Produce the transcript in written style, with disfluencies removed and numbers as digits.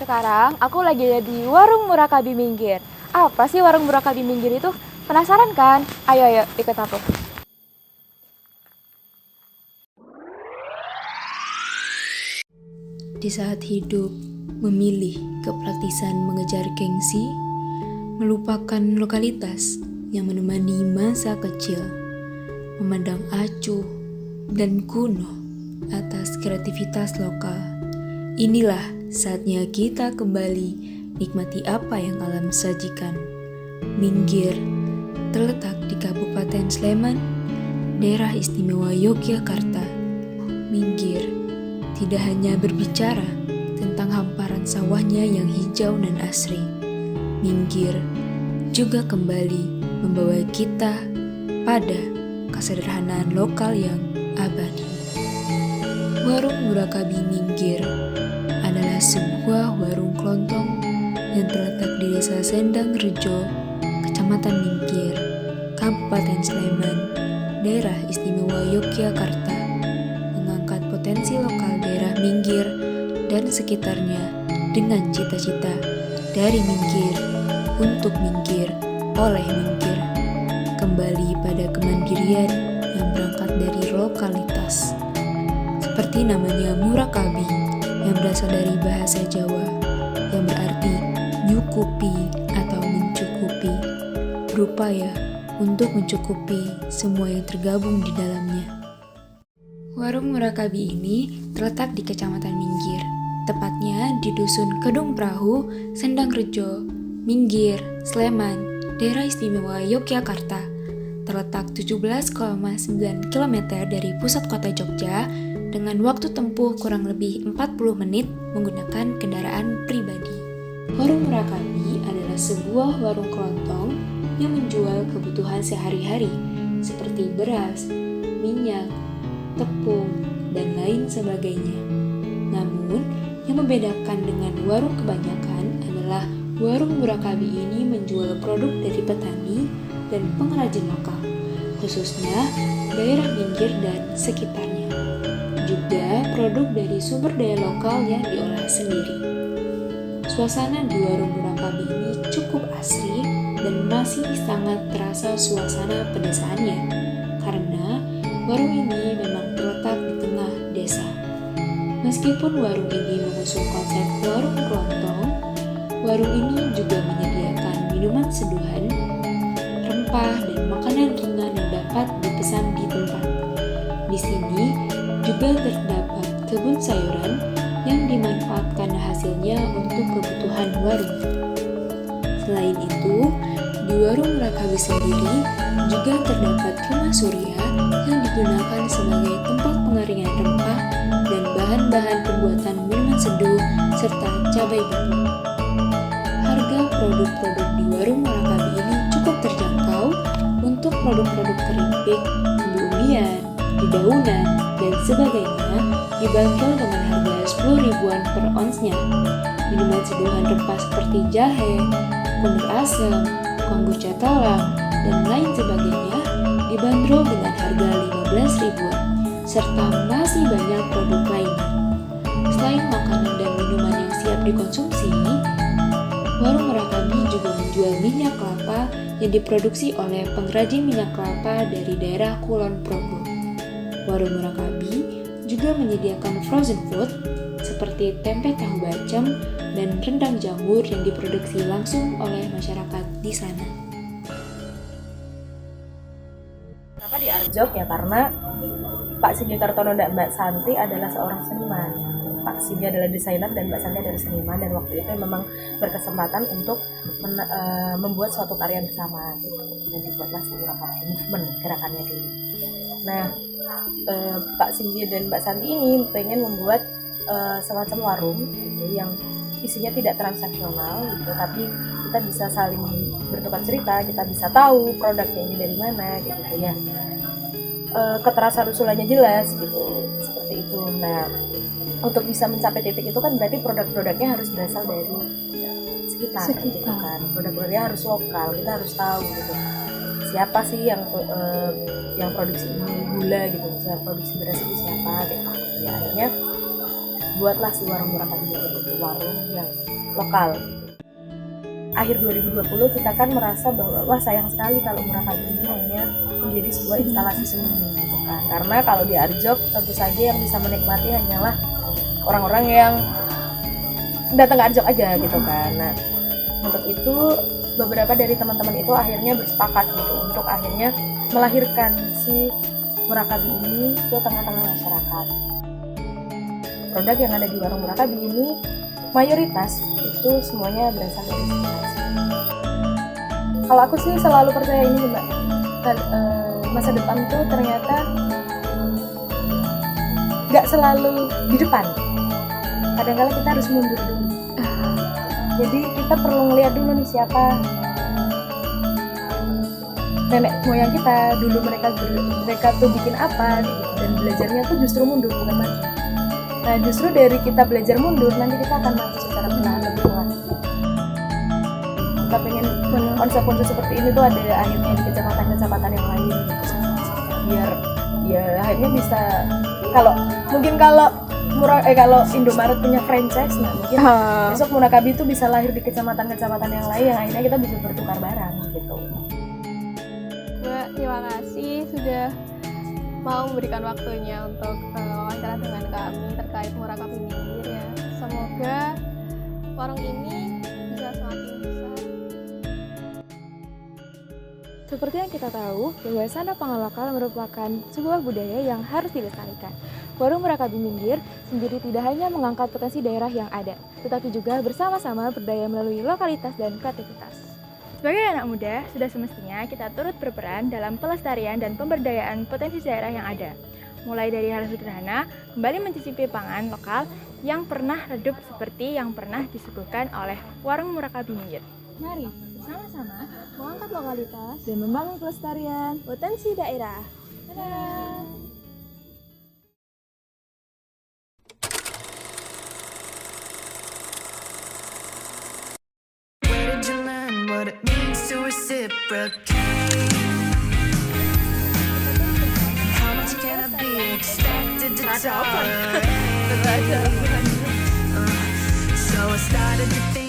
Sekarang aku lagi ada di Warung Murakabi Minggir. Apa sih Warung Murakabi Minggir itu? Penasaran kan? Ayo ikut aku. Di saat hidup memilih kepraktisan mengejar gengsi, melupakan lokalitas yang menemani masa kecil, memandang acuh dan kuno atas kreativitas lokal. Inilah saatnya kita kembali nikmati apa yang alam sajikan. Minggir terletak di Kabupaten Sleman, Daerah Istimewa Yogyakarta. Minggir tidak hanya berbicara tentang hamparan sawahnya yang hijau dan asri. Minggir juga kembali membawa kita pada kesederhanaan lokal yang abadi. Warung Murakabi Minggir adalah sebuah warung kelontong yang terletak di Desa Sendang Rejo, Kecamatan Minggir, Kabupaten Sleman, Daerah Istimewa Yogyakarta, mengangkat potensi lokal daerah Minggir dan sekitarnya dengan cita-cita dari Minggir untuk Minggir oleh Minggir, kembali pada kemandirian yang berangkat dari lokalitas. Seperti namanya Murakabi yang berasal dari bahasa Jawa yang berarti nyukupi atau mencukupi, berupaya untuk mencukupi semua yang tergabung di dalamnya. Warung Murakabi ini terletak di Kecamatan Minggir, tepatnya di Dusun Kedung Perahu, Sendang Rejo, Minggir, Sleman, Daerah Istimewa Yogyakarta. Terletak 17,9 km dari pusat kota Jogja dengan waktu tempuh kurang lebih 40 menit menggunakan kendaraan pribadi. Warung Murakabi adalah sebuah warung kelontong yang menjual kebutuhan sehari-hari seperti beras, minyak, tepung, dan lain sebagainya. Namun, yang membedakan dengan warung kebanyakan adalah warung Murakabi ini menjual produk dari petani dan pengrajin lokal, khususnya daerah Minggir dan sekitarnya. Juga produk dari sumber daya lokal yang diolah sendiri. Suasana di warung Murakabi ini cukup asri dan masih sangat terasa suasana pedesaannya, karena warung ini memang terletak di tengah desa. Meskipun warung ini mengusung konsep warung kelontong, warung ini juga menyediakan minuman seduhan, rempah, dan makanan ringan yang dapat dipesan di tempat. Di sini juga terdapat kebun sayuran yang dimanfaatkan hasilnya untuk kebutuhan warung. Selain itu, di warung Murakabi sendiri juga terdapat rumah surya yang digunakan sebagai tempat pengeringan rempah dan bahan-bahan pembuatan minuman seduh serta cabai bubuk. Harga produk-produk di warung Murakabi ini cukup terjangkau untuk produk-produk keripik, umbi-umbian, dedaunan, dan sebagainya dibanderol dengan harga 10 ribuan per onsnya. Minuman seduhan rempah seperti jahe, kumur asem, kombucha talang, dan lain sebagainya dibanderol dengan harga 15 ribuan, serta masih banyak produk lainnya. Selain makanan dan minuman yang siap dikonsumsi, warung Murakabi juga menjual minyak kelapa yang diproduksi oleh pengrajin minyak kelapa dari daerah Kulon Progo. Warung Murakabi juga menyediakan frozen food seperti tempe tahu bacem dan rendang jamur yang diproduksi langsung oleh masyarakat di sana. Kenapa di Arjok ya? Karena Pak Sigit Kartono dan Mbak Santi adalah seorang seniman. Pak Sigit adalah desainer dan Mbak Santi adalah seniman, dan waktu itu memang berkesempatan untuk membuat suatu karya bersama gitu. Dan dibuatlah sebuah movement gerakannya dulu. Nah, Pak Sigit dan Mbak Santi ini pengen membuat semacam warung gitu, yang isinya tidak transaksional gitu, tapi kita bisa saling bertukar cerita, kita bisa tahu produknya ini dari mana gitu ya. Keterasaan usulannya jelas gitu, seperti itu. Nah, untuk bisa mencapai titik itu kan berarti produk-produknya harus berasal dari sekitar. Gitu kan. Produk-produknya harus lokal, kita harus tahu gitu. Siapa sih yang produksi ini gula gitu, misalnya produksi beras itu siapa gitu. Ya akhirnya buatlah si warung Murakabi itu warung yang lokal gitu. Akhir 2020 kita kan merasa bahwa wah sayang sekali kalau Murakabi ini hanya menjadi sebuah instalasi seni gitu kan. Karena kalau di Arjok tentu saja yang bisa menikmati hanyalah orang-orang yang datang ke Arjok aja gitu kan. Nah, untuk itu beberapa dari teman-teman itu akhirnya bersepakat gitu untuk akhirnya melahirkan si Murakabi ini ke tengah-tengah masyarakat. Produk yang ada di warung Murakabi ini mayoritas itu semuanya berasal dari inspirasi. Kalau aku sih selalu percaya ini Mbak, masa depan tuh ternyata nggak selalu di depan. Kadang-kadang kita harus mundur dulu. Jadi kita perlu ngeliat dulu nih siapa nenek moyang kita dulu, mereka tuh bikin apa gitu. Dan belajarnya tuh justru mundur bukan maju. Nah justru dari kita belajar mundur nanti kita akan maju secara perlahan lebih pelan. Kita pengen konsep-konsep seperti ini tuh ada akhirnya di kecamatan-kecamatan yang lain gitu. Biar ya akhirnya bisa kalau Indomaret punya franchise, nah mungkin besok Murakabi itu bisa lahir di kecamatan-kecamatan yang lain yang akhirnya kita bisa bertukar barang gitu. Mbak, terima kasih sudah mau memberikan waktunya untuk wawancara dengan kami terkait Murakabi Minggir ya. Semoga warung ini bisa semakin besar. Seperti yang kita tahu, bahwa sana pangan lokal merupakan sebuah budaya yang harus dilestarikan. Warung Murakabi Minggir sendiri tidak hanya mengangkat potensi daerah yang ada, tetapi juga bersama-sama berdaya melalui lokalitas dan kreativitas. Sebagai anak muda, sudah semestinya kita turut berperan dalam pelestarian dan pemberdayaan potensi daerah yang ada. Mulai dari hal sederhana, kembali mencicipi pangan lokal yang pernah redup seperti yang pernah disuguhkan oleh Warung Murakabi Minggir. Mari bersama-sama mengangkat lokalitas dan membangun pelestarian potensi daerah. Dadah! What it means to reciprocate. How much can I be expected to tolerate? So I started to think